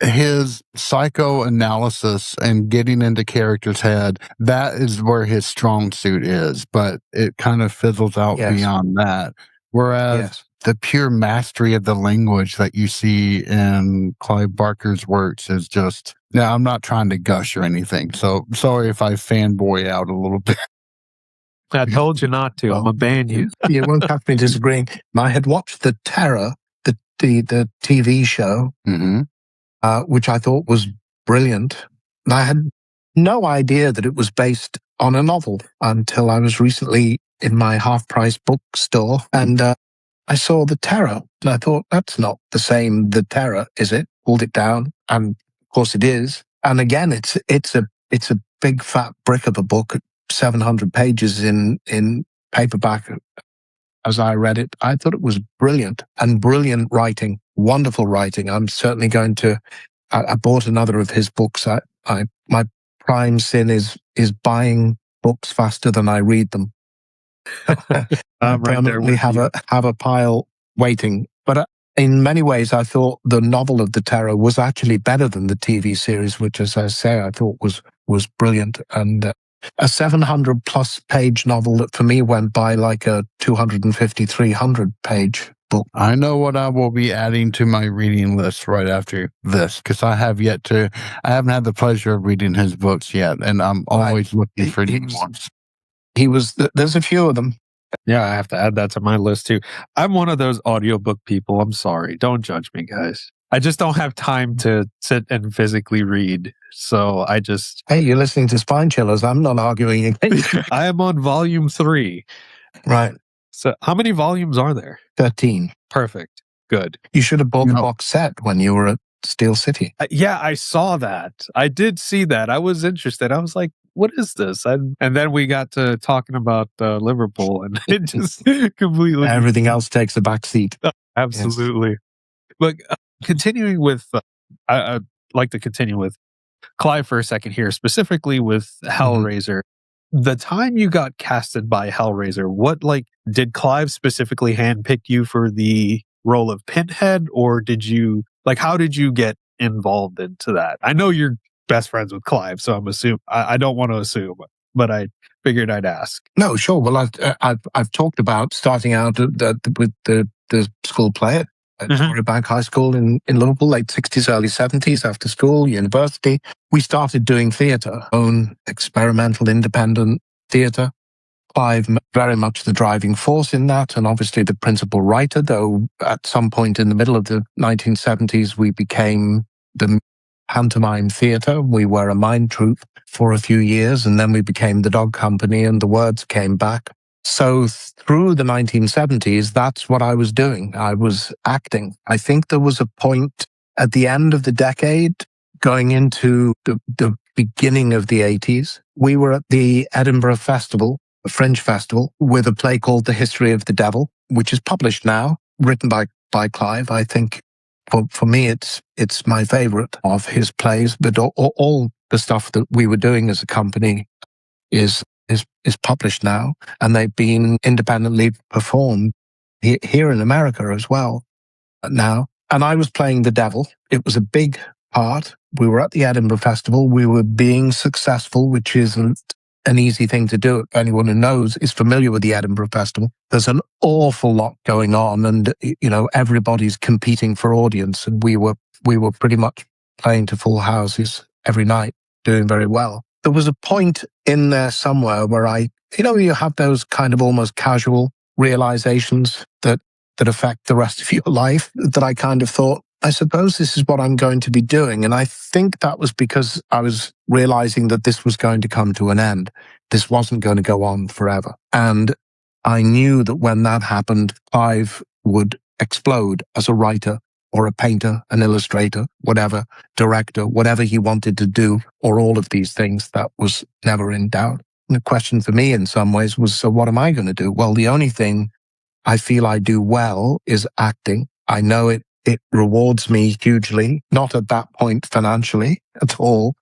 his psychoanalysis and getting into characters' head. That is where his strong suit is, but it kind of fizzles out beyond that. Whereas the pure mastery of the language that you see in Clive Barker's works is just, now I'm not trying to gush or anything, so sorry if I fanboy out a little bit. I told you not to. I'm going to ban you. You won't catch me disagreeing. I had watched The Terror, the TV show, which I thought was brilliant. And I had no idea that it was based on a novel until I was recently in my half-price bookstore, and I saw The Terror, and I thought, that's not the same The Terror, is it? Pulled it down, and of course it is. And again, it's a big fat brick of a book, 700 pages in paperback. As I read it, I thought it was brilliant, and brilliant writing, wonderful writing. I'm certainly going to. I bought another of his books. My prime sin is buying books faster than I read them. I permanently have a pile waiting. But in many ways, I thought the novel of The Terror was actually better than the TV series, which, as I say, I thought was brilliant. And a 700 plus page novel that for me went by like a 250, 300 page book. I know what I will be adding to my reading list right after this, because I haven't had the pleasure of reading his books yet, and I'm always looking for new ones. There's a few of them. Yeah, I have to add that to my list too. I'm one of those audiobook people. I'm sorry. Don't judge me, guys. I just don't have time to sit and physically read. So I just... Hey, you're listening to Spine Chillers. I'm not arguing against you. I am on volume 3. Right. So how many volumes are there? 13. Perfect. Good. You should have bought the box set when you were at Steel City. Yeah, I saw that. I did see that. I was interested. I was like, what is this? And then we got to talking about Liverpool, and it just completely... Everything else takes a back seat. Absolutely. Yes. But continuing with... I'd like to continue with Clive for a second here, specifically with Hellraiser. The time you got casted by Hellraiser, did Clive specifically handpick you for the role of Pinhead, or how did you get involved into that? I know you're best friends with Clive, so I don't want to assume, but I figured I'd ask. No, sure. Well, I've talked about starting out with the school play at Storybank High School in Liverpool, late 60s, early 70s, after school, university. We started doing theatre, own experimental independent theatre. Clive very much the driving force in that, and obviously the principal writer, though at some point in the middle of the 1970s, we became the pantomime theatre. We were a mime troupe for a few years, and then we became the Dog Company, and the words came back. So through the 1970s, that's what I was doing. I was acting. I think there was a point at the end of the decade, going into the beginning of the 80s, we were at the Edinburgh Festival, a Fringe Festival, with a play called The History of the Devil, which is published now, written by Clive. I think for me, it's my favorite of his plays, but all the stuff that we were doing as a company is published now, and they've been independently performed here in America as well now. And I was playing the devil. It was a big part. We were at the Edinburgh Festival. We were being successful, which isn't an easy thing to do. Anyone who knows is familiar with the Edinburgh Festival. There's an awful lot going on, and everybody's competing for audience. And we were pretty much playing to full houses every night, doing very well. There was a point in there somewhere where you have those kind of almost casual realizations that affect the rest of your life, that I kind of thought, I suppose this is what I'm going to be doing. And I think that was because I was realizing that this was going to come to an end. This wasn't going to go on forever. And I knew that when that happened, Clive would explode as a writer or a painter, an illustrator, whatever, director, whatever he wanted to do, or all of these things. That was never in doubt. And the question for me in some ways was, so what am I going to do? Well, the only thing I feel I do well is acting. I know it It rewards me hugely, not at that point financially at all,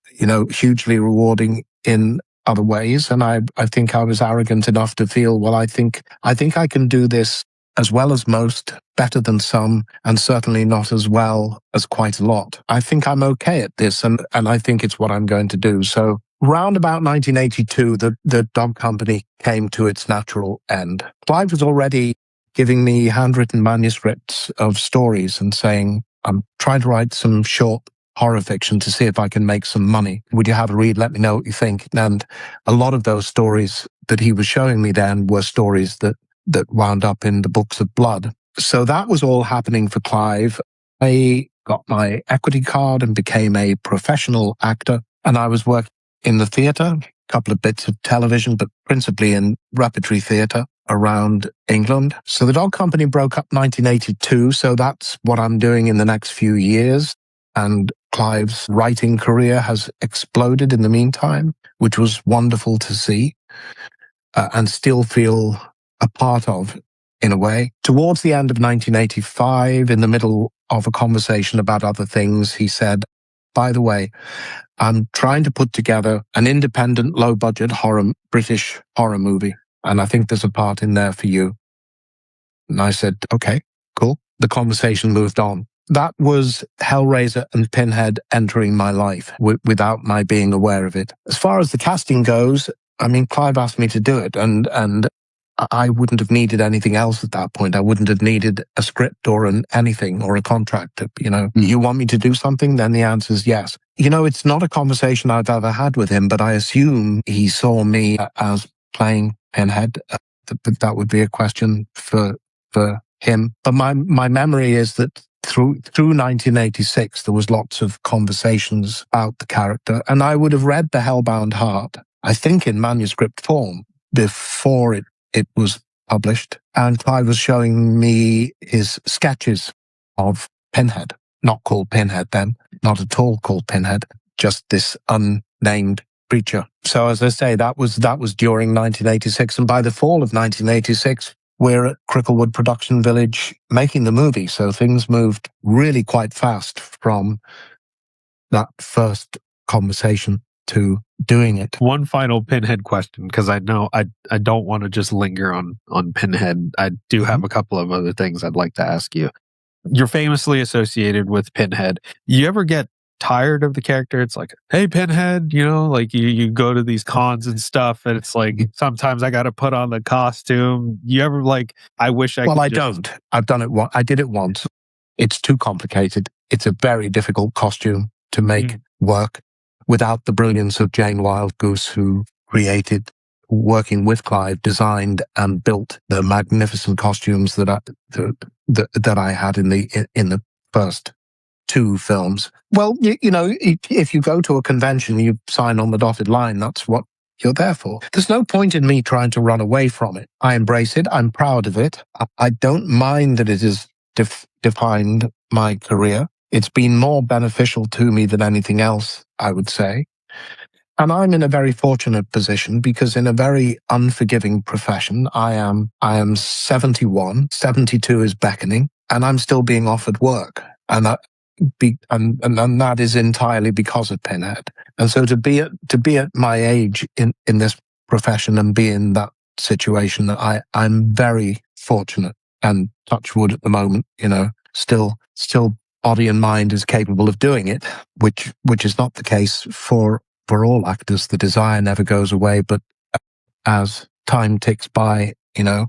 hugely rewarding in other ways. And I think I was arrogant enough to feel, well, I think I can do this as well as most, better than some, and certainly not as well as quite a lot. I think I'm okay at this, and I think it's what I'm going to do. So round about 1982, the dog company came to its natural end. Clive was already giving me handwritten manuscripts of stories and saying, I'm trying to write some short horror fiction to see if I can make some money. Would you have a read? Let me know what you think. And a lot of those stories that he was showing me then were stories that wound up in the books of blood. So that was all happening for Clive. I got my equity card and became a professional actor. And I was working in the theatre, a couple of bits of television, but principally in repertory theatre around England. So the dog company broke up 1982. So that's what I'm doing in the next few years. And Clive's writing career has exploded in the meantime, which was wonderful to see and still feel a part of, in a way. Towards the end of 1985, in the middle of a conversation about other things, he said, by the way, I'm trying to put together an independent, low-budget British horror movie, and I think there's a part in there for you. And I said, okay, cool. The conversation moved on. That was Hellraiser and Pinhead entering my life without my being aware of it. As far as the casting goes, I mean, Clive asked me to do it, and I wouldn't have needed anything else at that point. I wouldn't have needed a script or anything or a contract. You want me to do something? Then the answer is yes. It's not a conversation I've ever had with him, but I assume he saw me as playing Pinhead. That would be a question for him. But my memory is that through 1986, there was lots of conversations about the character, and I would have read The Hellbound Heart, I think in manuscript form, before it was published. And Clive was showing me his sketches of Pinhead, not called Pinhead then, not at all called Pinhead, just this unnamed creature. So as I say, that was during 1986. And by the fall of 1986, we're at Cricklewood Production Village making the movie. So things moved really quite fast from that first conversation to doing it. One final Pinhead question, because I know I don't want to just linger on Pinhead. I do have a couple of other things I'd like to ask you. You're famously associated with Pinhead. You ever get tired of the character? It's like, hey, Pinhead, like you go to these cons and stuff, and it's like, sometimes I got to put on the costume. You ever I wish I could. Well, I don't. I've done it. I did it once. It's too complicated. It's a very difficult costume to make work without the brilliance of Jane Wildgoose, who created, working with Clive, designed and built the magnificent costumes that I had in the first two films. Well, if you go to a convention, you sign on the dotted line. That's what you're there for. There's no point in me trying to run away from it. I embrace it. I'm proud of it. I don't mind that it has defined my career. It's been more beneficial to me than anything else, I would say. And I'm in a very fortunate position because in a very unforgiving profession, I am 71, 72 is beckoning, and I'm still being offered work. And that is entirely because of Pinhead. And so to be at my age in this profession and be in that situation, I'm very fortunate, and touch wood at the moment, still body and mind is capable of doing it, which is not the case for all actors. The desire never goes away, but as time ticks by,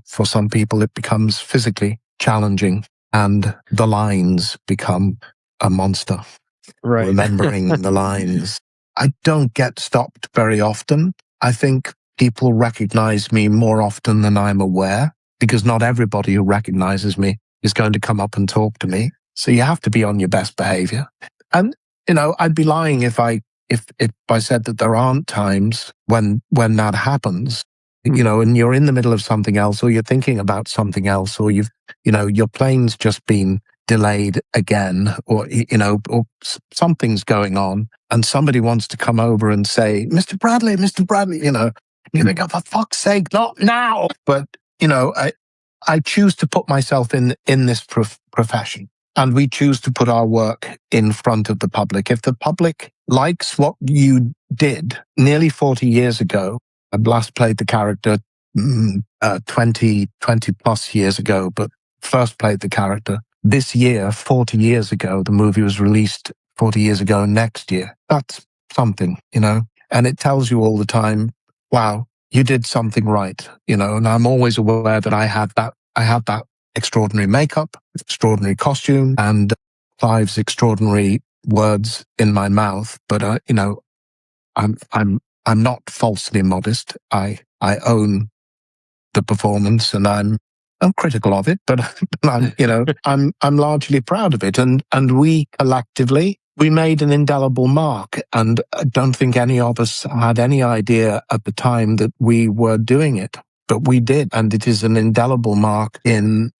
for some people it becomes physically challenging and the lines become a monster. Right. Remembering the lines. I don't get stopped very often. I think people recognize me more often than I'm aware, because not everybody who recognizes me is going to come up and talk to me. So you have to be on your best behavior. And, I'd be lying if I said that there aren't times when that happens, and you're in the middle of something else, or you're thinking about something else, or your plane's just been delayed again, or something's going on, and somebody wants to come over and say, Mr. Bradley, you think, oh, for fuck's sake, not now. But, I choose to put myself in this profession. And we choose to put our work in front of the public. If the public likes what you did nearly 40 years ago, I last played the character 20 plus years ago, but first played the character this year, 40 years ago. The movie was released 40 years ago next year. That's something, and it tells you all the time, wow, you did something right, and I'm always aware that I had that extraordinary makeup, extraordinary costume, and Clive's extraordinary words in my mouth. But I'm not falsely modest. I own the performance, and I'm critical of it, but I'm largely proud of it. And we collectively, we made an indelible mark, and I don't think any of us had any idea at the time that we were doing it. But we did, and it is an indelible mark in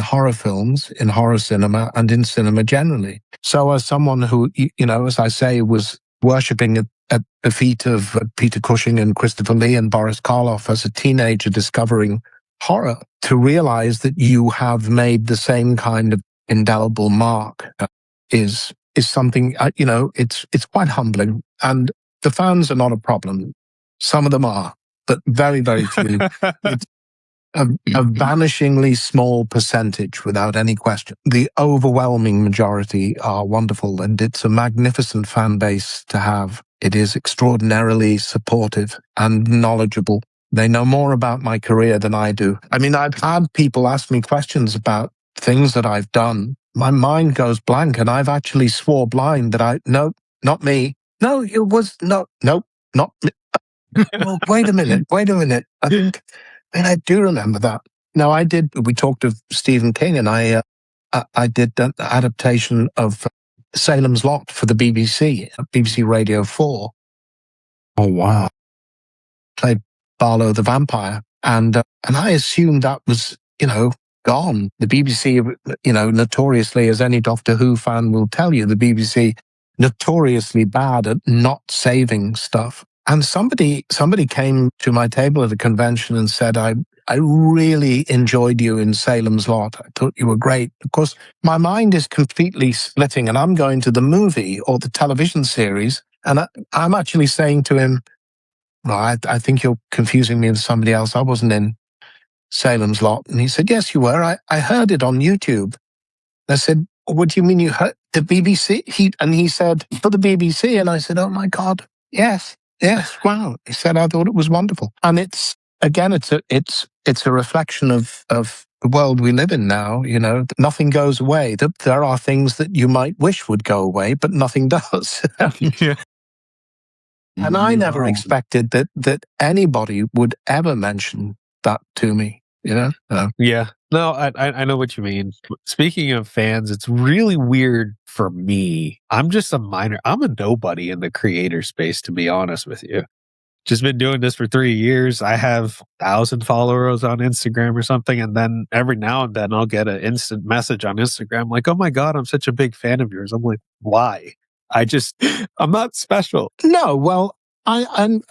horror films, in horror cinema, and in cinema generally. So as someone who, as I say, was worshipping at the feet of Peter Cushing and Christopher Lee and Boris Karloff as a teenager discovering horror, to realize that you have made the same kind of indelible mark is something, it's quite humbling. And the fans are not a problem. Some of them are, but very, very few. It's a vanishingly small percentage, without any question. The overwhelming majority are wonderful, and it's a magnificent fan base to have. It is extraordinarily supportive and knowledgeable. They know more about my career than I do. I mean, I've had people ask me questions about things that I've done. My mind goes blank, and I've actually swore blind that no, not me. No, it was, no, not me. Well, wait a minute. I do remember that. Now, we talked of Stephen King, and I did an adaptation of Salem's Lot for the BBC Radio 4. Oh, wow. Played Barlow the vampire. And I assumed that was, gone. The BBC, notoriously, as any Doctor Who fan will tell you, the BBC notoriously bad at not saving stuff. And somebody came to my table at a convention and said, I really enjoyed you in Salem's Lot. I thought you were great. Of course, my mind is completely splitting, and I'm going to the movie or the television series, and I'm actually saying to him, well, I think you're confusing me with somebody else. I wasn't in Salem's Lot. And he said, yes, you were. I heard it on YouTube. I said, what do you mean you heard the BBC? He said, for the BBC. And I said, oh my God, yes, wow. He said, I thought it was wonderful. And it's a reflection of the world we live in now. Nothing goes away. There are things that you might wish would go away, but nothing does. Yeah. And I never expected that anybody would ever mention that to me, So. Yeah. No, I know what you mean. Speaking of fans, it's really weird for me. I'm a nobody in the creator space, to be honest with you. Just been doing this for 3 years. I have 1,000 followers on Instagram or something. And then every now and then I'll get an instant message on Instagram like, oh my God, I'm such a big fan of yours. I'm like, why? I'm not special. No, well, and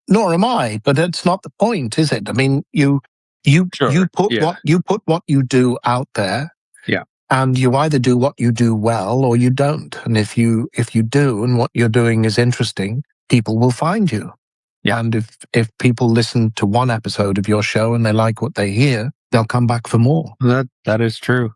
nor am I, but it's not the point, is it? I mean, you put what you do out there. Yeah. And you either do what you do well or you don't. And if you do, and what you're doing is interesting, people will find you. Yeah. And if people listen to one episode of your show and they like what they hear, they'll come back for more. That is true.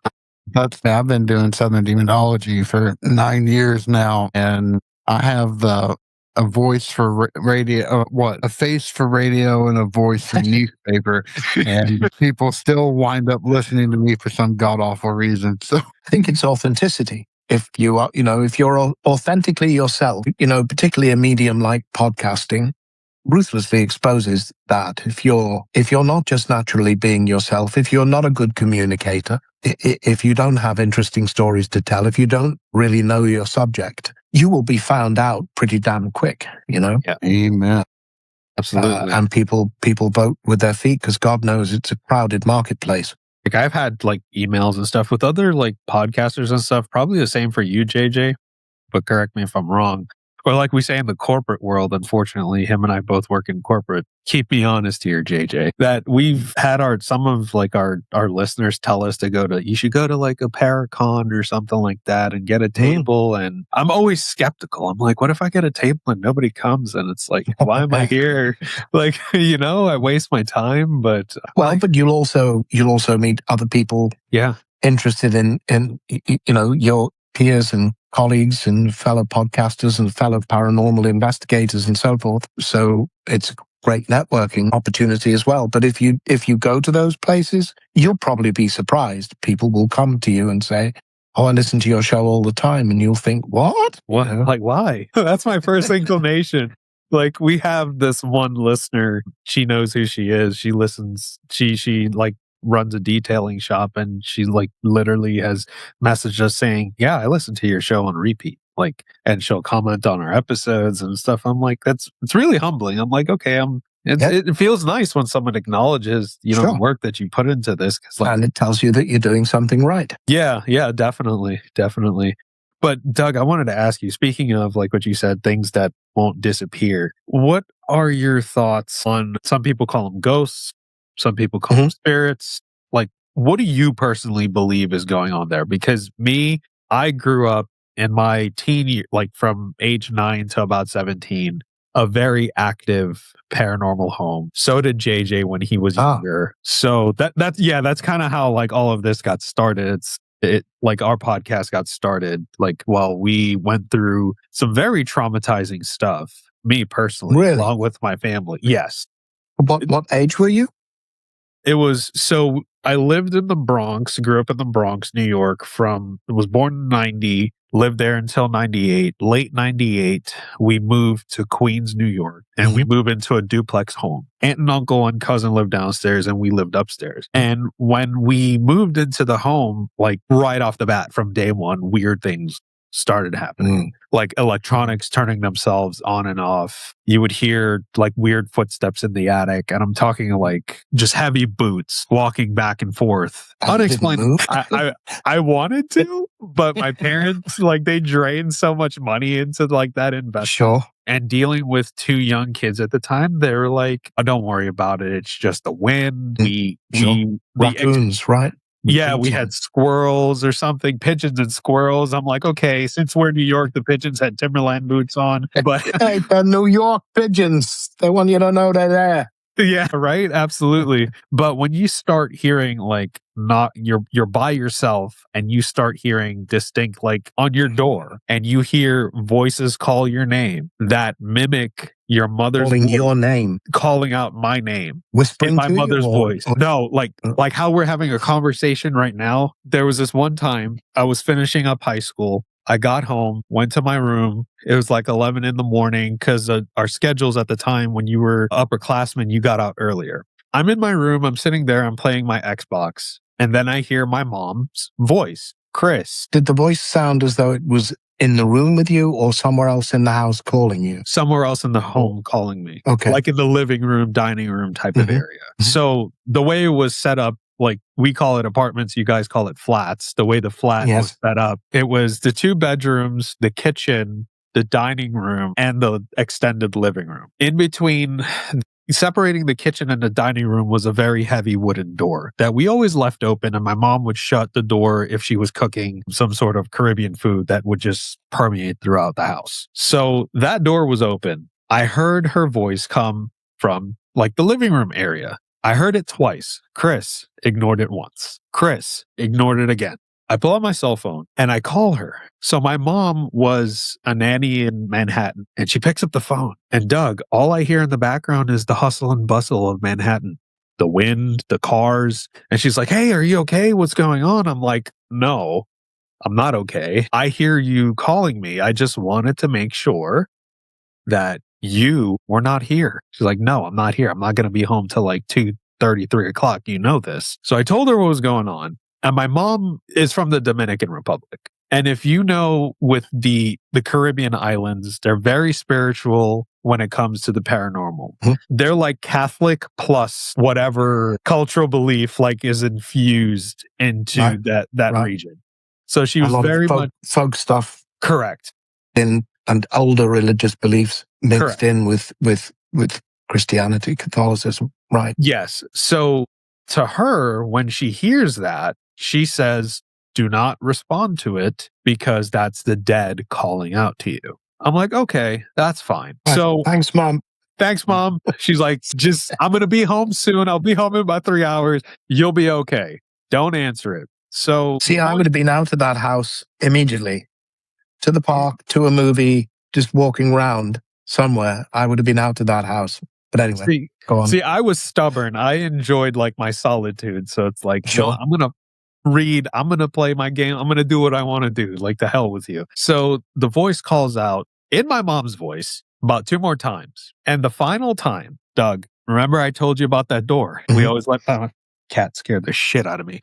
I've been doing Southern Demonology for 9 years now, and I have a voice for radio, a face for radio and a voice for newspaper, and people still wind up listening to me for some god-awful reason. So I think it's authenticity. If you are, if you're authentically yourself, particularly a medium like podcasting, ruthlessly exposes that. If you're not just naturally being yourself, if you're not a good communicator, if you don't have interesting stories to tell, if you don't really know your subject, you will be found out pretty damn quick, Yeah. Amen. Absolutely. And people vote with their feet because God knows it's a crowded marketplace. Like I've had emails and stuff with other podcasters and stuff, probably the same for you, JJ, but correct me if I'm wrong, Or like we say in the corporate world, unfortunately, him and I both work in corporate. Keep me honest here, JJ, that we've had some of like our listeners tell us to you should go to like a Paracon or something like that and get a table. And I'm always skeptical. I'm like, what if I get a table and nobody comes? And it's like, why am I here? Like, I waste my time, but but you'll also meet other people. Yeah. Interested in your peers and colleagues and fellow podcasters and fellow paranormal investigators and so forth. So it's a great networking opportunity as well. But if you go to those places, you'll probably be surprised. People will come to you and say, "Oh, I listen to your show all the time," and you'll think, "What? Like, why?" That's my first inclination. Like, we have this one listener. She knows who she is. She listens. She like runs a detailing shop, and she like literally has messaged us saying, "Yeah, I listen to your show on repeat." Like, and she'll comment on our episodes and stuff. I'm like, it's really humbling. I'm like, okay, it feels nice when someone acknowledges, the work that you put into this. And it tells you that you're doing something right. Yeah, definitely. But Doug, I wanted to ask you, speaking of like what you said, things that won't disappear, what are your thoughts on, some people call them ghosts, some people call them spirits. Like, what do you personally believe is going on there? Because I grew up in my teen year, like from age 9 to about 17, a very active paranormal home. So did JJ when he was younger. So that's kind of how like all of this got started. Like our podcast got started like while we went through some very traumatizing stuff. Me personally, along with my family. Yes. What age were you? So I lived in the Bronx, grew up in the Bronx, New York was born in 90, lived there until 98. Late 98, we moved to Queens, New York, and we moved into a duplex home. Aunt and uncle and cousin lived downstairs and we lived upstairs. And when we moved into the home, like right off the bat from day one, weird things started happening. Like electronics turning themselves on and off. You would hear like weird footsteps in the attic. And I'm talking like just heavy boots walking back and forth. Unexplained. I wanted to, but my parents, like they drained so much money into like that investment. Sure. And dealing with 2 young kids at the time, they were like, "Oh, don't worry about it. It's just the wind." Raccoons, right? Yeah, we had squirrels or something, pigeons and squirrels. I'm like, okay, since we're in New York, the pigeons had Timberland boots on. But hey, the New York pigeons, they want you to know they're there. Yeah, right. Absolutely. But when you start hearing like you're by yourself and you start hearing distinct like on your door and you hear voices call your name that mimic your mother's calling voice, your name, calling out my name, whispering in my to mother's you, voice. No, like how we're having a conversation right now. There was this one time I was finishing up high school. I got home, went to my room. It was like 11 in the morning because our schedules at the time when you were upperclassmen, you got out earlier. I'm in my room. I'm sitting there. I'm playing my Xbox. And then I hear my mom's voice, Chris. Did the voice sound as though it was in the room with you or somewhere else in the house calling you? Somewhere else in the home calling me. Okay. Like in the living room, dining room type of area. So the way it was set up, like we call it apartments, you guys call it flats. The way the flat was set up, it was the 2 bedrooms, the kitchen, the dining room, and the extended living room. In between, separating the kitchen and the dining room was a very heavy wooden door that we always left open, and my mom would shut the door if she was cooking some sort of Caribbean food that would just permeate throughout the house. So that door was open. I heard her voice come from like the living room area. I heard it twice. Chris ignored it once. Chris ignored it again. I pull out my cell phone and I call her. So my mom was a nanny in Manhattan and she picks up the phone. And Doug, all I hear in the background is the hustle and bustle of Manhattan, the wind, the cars. And she's like, "Hey, are you okay? What's going on?" I'm like, "No, I'm not okay. I hear you calling me. I just wanted to make sure that you were not here." She's like, "No, I'm not here. I'm not going to be home till like 2:30, 3 o'clock. You know this." So I told her what was going on. And my mom is from the Dominican Republic. And if you know, with the Caribbean islands, they're very spiritual when it comes to the paranormal. They're like Catholic plus whatever cultural belief like is infused into that region. So she was very much folk stuff. Correct. In and older religious beliefs mixed Correct. in with Christianity, Catholicism, right? Yes. So to her, when she hears that, she says, do not respond to it because that's the dead calling out to you. I'm like, okay, that's fine. So Thanks, Mom. thanks, Mom. She's like, I'm going to be home soon. I'll be home in about 3 hours. You'll be okay. Don't answer it. So See, I would have been out of that house immediately, to the park, to a movie, just walking around somewhere. I would have been out of that house. But anyway, go on. See, I was stubborn. I enjoyed like my solitude. So it's like, Sure. no, I'm going to read. I'm going to play my game. I'm going to do what I want to do. Like, the hell with you. So the voice calls out in my mom's voice about 2 more times. And the final time, Doug, remember I told you about that door? We Mhm. always let cat scare the shit out of me.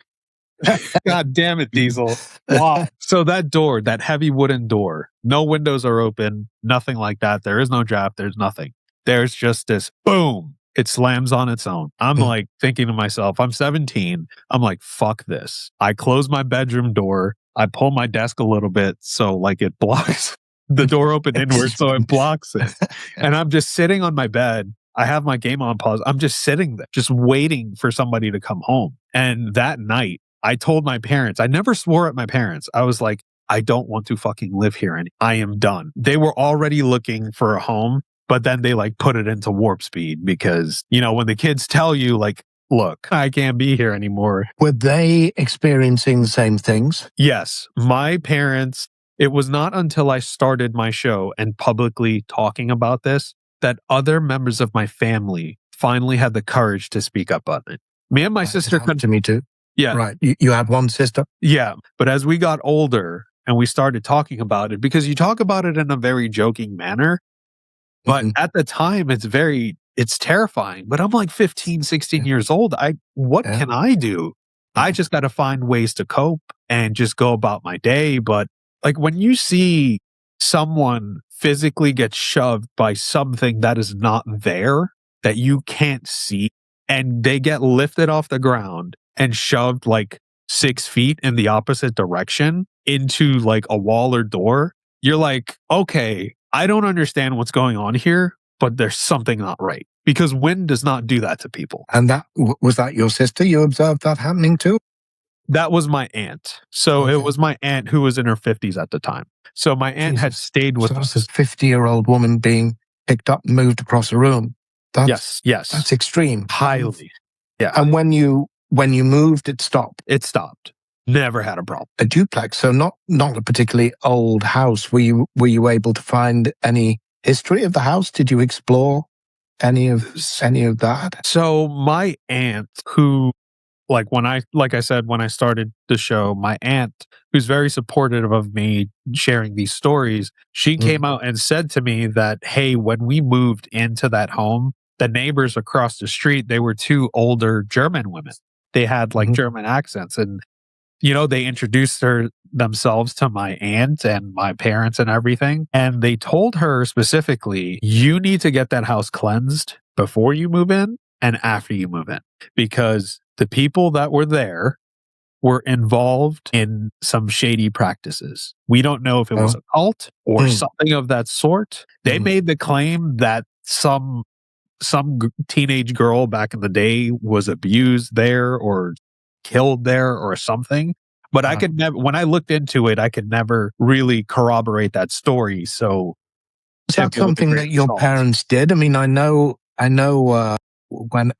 God damn it, Diesel. Wow. So that door, that heavy wooden door, no windows are open, nothing like that. There is no draft. There's nothing. There's just this boom. It slams on its own. I'm Hmm. like thinking to myself, I'm 17. I'm like, fuck this. I close my bedroom door. I pull my desk a little bit so like it blocks the door open inward so it blocks it. And I'm just sitting on my bed. I have my game on pause. I'm just sitting there, just waiting for somebody to come home. And that night, I told my parents, I never swore at my parents. I was like, I don't want to fucking live here. And I am done. They were already looking for a home, but then they like put it into warp speed because, you know, when the kids tell you like, look, I can't be here anymore. Were they experiencing the same things? Yes, my parents, it was not until I started my show and publicly talking about this that other members of my family finally had the courage to speak up on it. Me and my sister happened to me too. Yeah. Right. You had one sister? Yeah. But as we got older and we started talking about it, because you talk about it in a very joking manner, but Mhm. at the time it's terrifying. But I'm like 15, 16 years old. What Yeah. can I do? I just got to find ways to cope and just go about my day. But like when you see someone physically get shoved by something that is not there, that you can't see, and they get lifted off the ground and shoved like 6 feet in the opposite direction into like a wall or door, you're like, okay, I don't understand what's going on here, but there's something not right because wind does not do that to people. And that was that your sister? You observed that happening too? That was my aunt. So Okay. it was my aunt who was in her 50s at the time. So my aunt had Jesus. stayed with So that's us. a 50-year-old woman being picked up and moved across a room. Yes. That's extreme. Highly. Yeah. And when you moved, it stopped. It stopped. Never had a problem. A duplex, so not a particularly old house. Were you able to find any history of the house? Did you explore any of that? So my aunt, who like I said when I started the show, my aunt, who's very supportive of me sharing these stories, she came out and said to me that, hey, when we moved into that home, the neighbors across the street, they were 2 older German women. They had like German accents, and you know, they introduced themselves to my aunt and my parents and everything. And they told her specifically, you need to get that house cleansed before you move in and after you move in, because the people that were there were involved in some shady practices. We don't know if it was a cult or something of that sort. They made the claim that some teenage girl back in the day was abused there or killed there or something. But I could never, when I looked into it, I could never really corroborate that story. So is that something that your parents did? I mean, I know when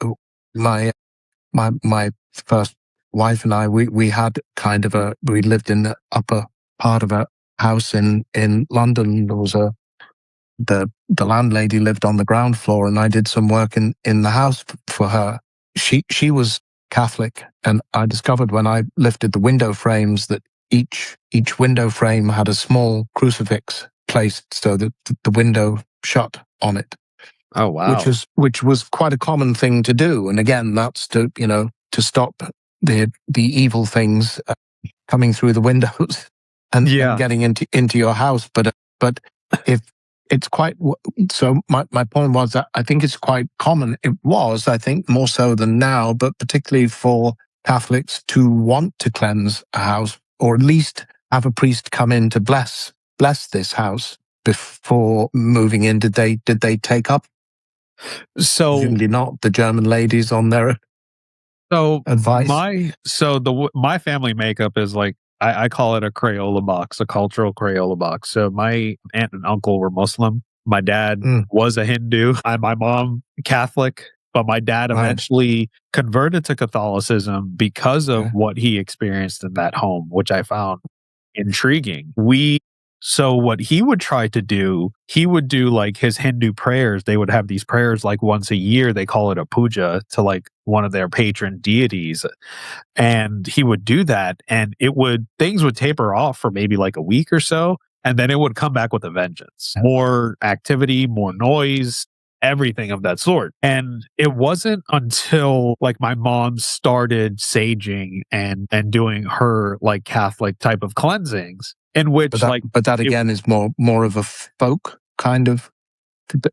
my first wife and I, we had kind of we lived in the upper part of a house in London. There was the landlady lived on the ground floor, and I did some work in the house for her. She was Catholic, and I discovered when I lifted the window frames that each window frame had a small crucifix placed so that the window shut on it. Oh wow! Which was quite a common thing to do, and again, that's to stop the evil things coming through the windows and getting into your house. But if it's quite so, my point was that I think it's quite common. It was, I think, more so than now, but particularly for Catholics to want to cleanse a house, or at least have a priest come in to bless this house. before moving in? Did they take up? So Presumably not. The German ladies on their advice. My family makeup is like I call it a Crayola box, a cultural Crayola box. So my aunt and uncle were Muslim. My dad was a Hindu. My mom Catholic, but my dad eventually converted to Catholicism because of what he experienced in that home, which I found intriguing. So what he would try to do, he would do like his Hindu prayers. They would have these prayers like once a year. They call it a puja to like one of their patron deities. And he would do that and things would taper off for maybe like a week or so. And then it would come back with a vengeance. More activity, more noise, everything of that sort. And it wasn't until like my mom started saging and doing her like Catholic type of cleansings in which but that again is more of a folk kind of.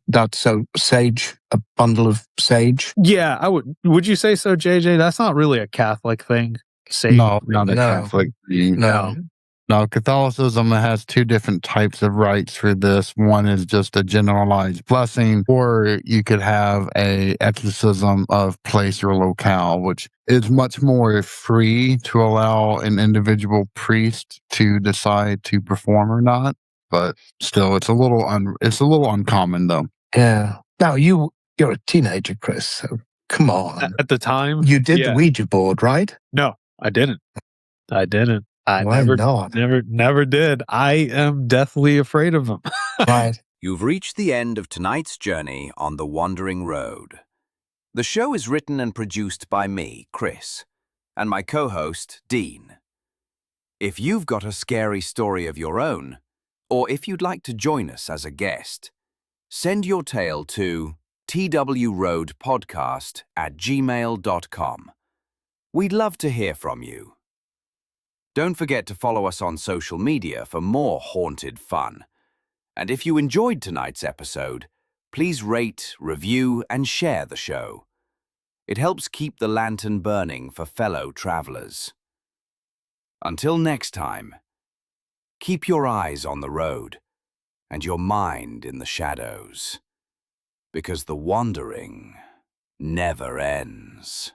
That's so sage, a bundle of sage. Yeah, would you say so, JJ? That's not really a Catholic thing. Sage, no, not a Catholic thing. No, Catholicism has two different types of rites for this. One is just a generalized blessing, or you could have a exorcism of place or locale, which is much more free to allow an individual priest to decide to perform or not. But still, it's a little uncommon though. Yeah. Now you're a teenager, Chris. So come on. At the time, you did the Ouija board, right? No, I didn't. Why not? Never did. I am deathly afraid of them. Right. You've reached the end of tonight's journey on the Wandering Road. The show is written and produced by me, Chris, and my co-host, Dean. If you've got a scary story of your own, or if you'd like to join us as a guest, send your tale to twroadpodcast@gmail.com. We'd love to hear from you. Don't forget to follow us on social media for more haunted fun. And if you enjoyed tonight's episode, please rate, review, and share the show. It helps keep the lantern burning for fellow travelers. Until next time, keep your eyes on the road and your mind in the shadows, because the wandering never ends.